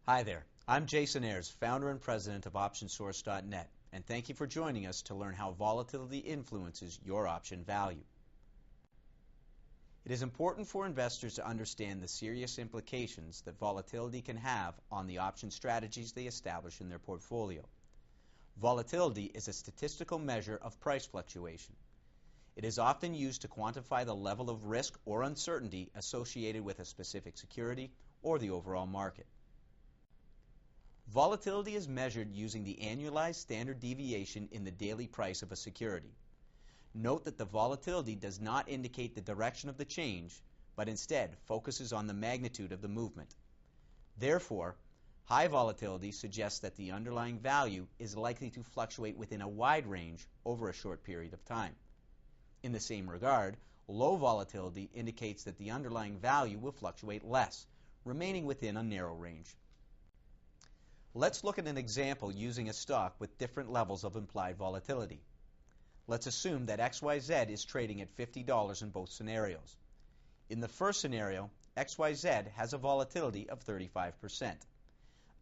Hi there, I'm Jason Ayers, founder and president of OptionSource.net, and thank you for joining us to learn how volatility influences your option value. It is important for investors to understand the serious implications that volatility can have on the option strategies they establish in their portfolio. Volatility is a statistical measure of price fluctuation. It is often used to quantify the level of risk or uncertainty associated with a specific security or the overall market. Volatility is measured using the annualized standard deviation in the daily price of a security. Note that the volatility does not indicate the direction of the change, but instead focuses on the magnitude of the movement. Therefore, high volatility suggests that the underlying value is likely to fluctuate within a wide range over a short period of time. In the same regard, low volatility indicates that the underlying value will fluctuate less, remaining within a narrow range. Let's look at an example using a stock with different levels of implied volatility. Let's assume that XYZ is trading at $50 in both scenarios. In the first scenario, XYZ has a volatility of 35%.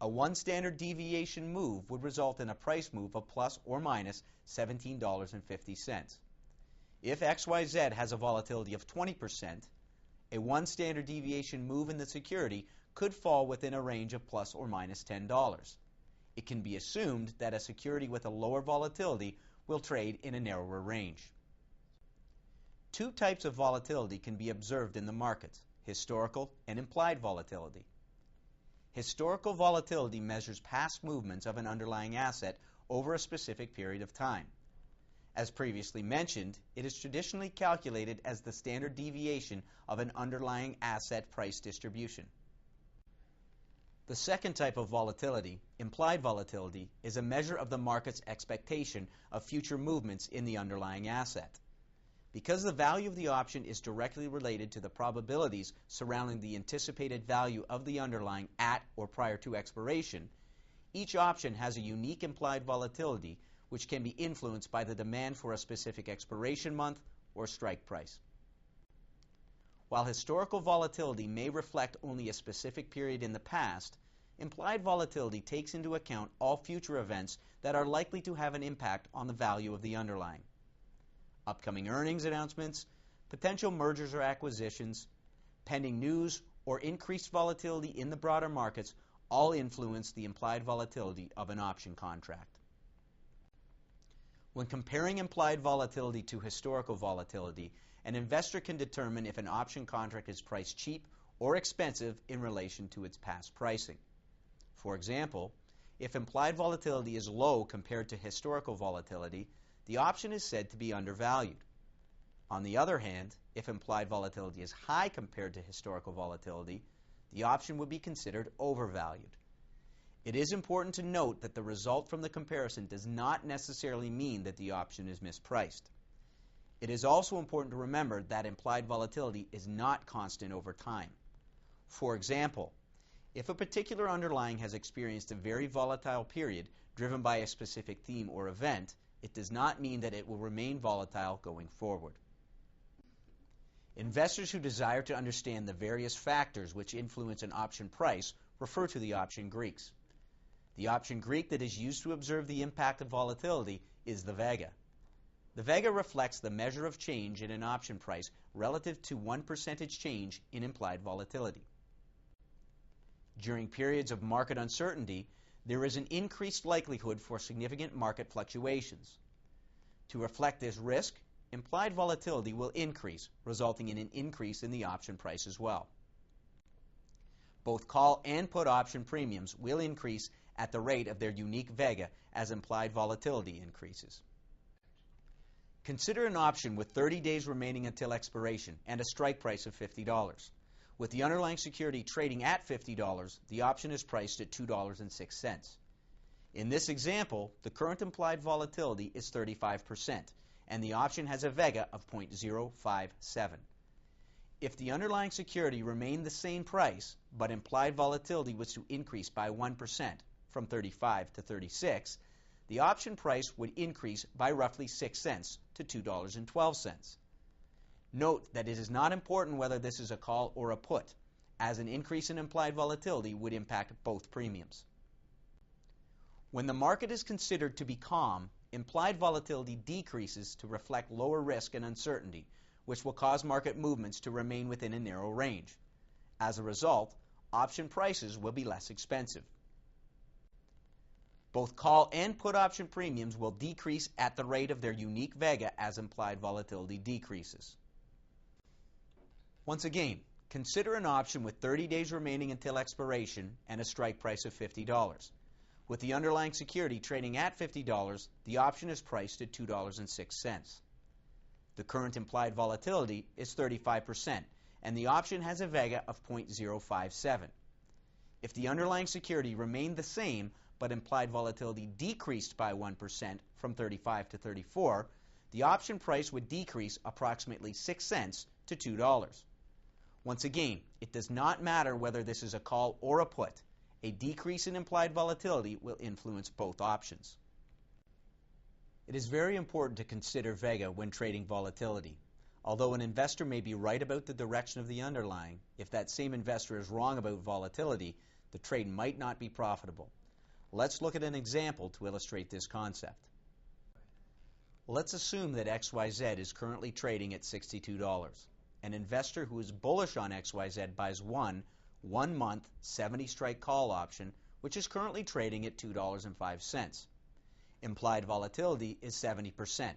A one standard deviation move would result in a price move of plus or minus $17.50. If XYZ has a volatility of 20%, a one standard deviation move in the security could fall within a range of plus or minus $10. It can be assumed that a security with a lower volatility will trade in a narrower range. Two types of volatility can be observed in the markets: historical and implied volatility. Historical volatility measures past movements of an underlying asset over a specific period of time. As previously mentioned, it is traditionally calculated as the standard deviation of an underlying asset price distribution. The second type of volatility, implied volatility, is a measure of the market's expectation of future movements in the underlying asset. Because the value of the option is directly related to the probabilities surrounding the anticipated value of the underlying at or prior to expiration, each option has a unique implied volatility which can be influenced by the demand for a specific expiration month or strike price. While historical volatility may reflect only a specific period in the past, implied volatility takes into account all future events that are likely to have an impact on the value of the underlying. Upcoming earnings announcements, potential mergers or acquisitions, pending news, or increased volatility in the broader markets all influence the implied volatility of an option contract. When comparing implied volatility to historical volatility, an investor can determine if an option contract is priced cheap or expensive in relation to its past pricing. For example, if implied volatility is low compared to historical volatility, the option is said to be undervalued. On the other hand, if implied volatility is high compared to historical volatility, the option would be considered overvalued. It is important to note that the result from the comparison does not necessarily mean that the option is mispriced. It is also important to remember that implied volatility is not constant over time. For example, if a particular underlying has experienced a very volatile period driven by a specific theme or event, it does not mean that it will remain volatile going forward. Investors who desire to understand the various factors which influence an option price refer to the option Greeks. The option Greek that is used to observe the impact of volatility is the Vega. The Vega reflects the measure of change in an option price relative to 1% change in implied volatility. During periods of market uncertainty, there is an increased likelihood for significant market fluctuations. To reflect this risk, implied volatility will increase, resulting in an increase in the option price as well. Both call and put option premiums will increase at the rate of their unique Vega as implied volatility increases. Consider an option with 30 days remaining until expiration and a strike price of $50. With the underlying security trading at $50, the option is priced at $2.06. In this example, the current implied volatility is 35%, and the option has a Vega of 0.057. If the underlying security remained the same price, but implied volatility was to increase by 1% from 35 to 36, the option price would increase by roughly 6 cents to $2.12. Note that it is not important whether this is a call or a put, as an increase in implied volatility would impact both premiums. When the market is considered to be calm, implied volatility decreases to reflect lower risk and uncertainty, which will cause market movements to remain within a narrow range. As a result, option prices will be less expensive. Both call and put option premiums will decrease at the rate of their unique Vega as implied volatility decreases. Once again, consider an option with 30 days remaining until expiration and a strike price of $50. With the underlying security trading at $50, the option is priced at $2.06. The current implied volatility is 35%, and the option has a Vega of 0.057. If the underlying security remained the same, but implied volatility decreased by 1% from 35 to 34, the option price would decrease approximately 6 cents to $2. Once again, it does not matter whether this is a call or a put. A decrease in implied volatility will influence both options. It is very important to consider Vega when trading volatility. Although an investor may be right about the direction of the underlying, if that same investor is wrong about volatility, the trade might not be profitable. Let's look at an example to illustrate this concept. Let's assume that XYZ is currently trading at $62. An investor who is bullish on XYZ buys one 1-month 70-strike call option, which is currently trading at $2.05. Implied volatility is 70%.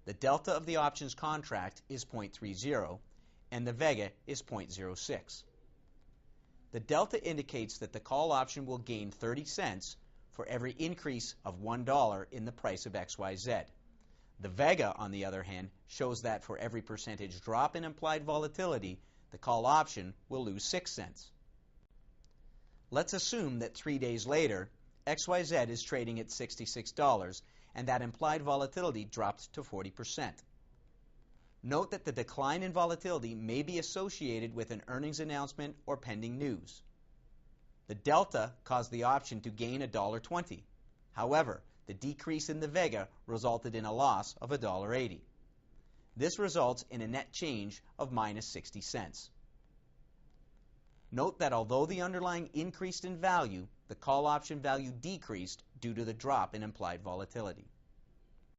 The delta of the options contract is 0.30, and the Vega is 0.06. The delta indicates that the call option will gain 30 cents for every increase of $1 in the price of XYZ. The Vega, on the other hand, shows that for every percentage drop in implied volatility, the call option will lose 6 cents. Let's assume that 3 days later, XYZ is trading at $66 and that implied volatility drops to 40%. Note that the decline in volatility may be associated with an earnings announcement or pending news. The delta caused the option to gain $1.20. However, the decrease in the Vega resulted in a loss of $1.80. This results in a net change of minus 60 cents. Note that although the underlying increased in value, the call option value decreased due to the drop in implied volatility.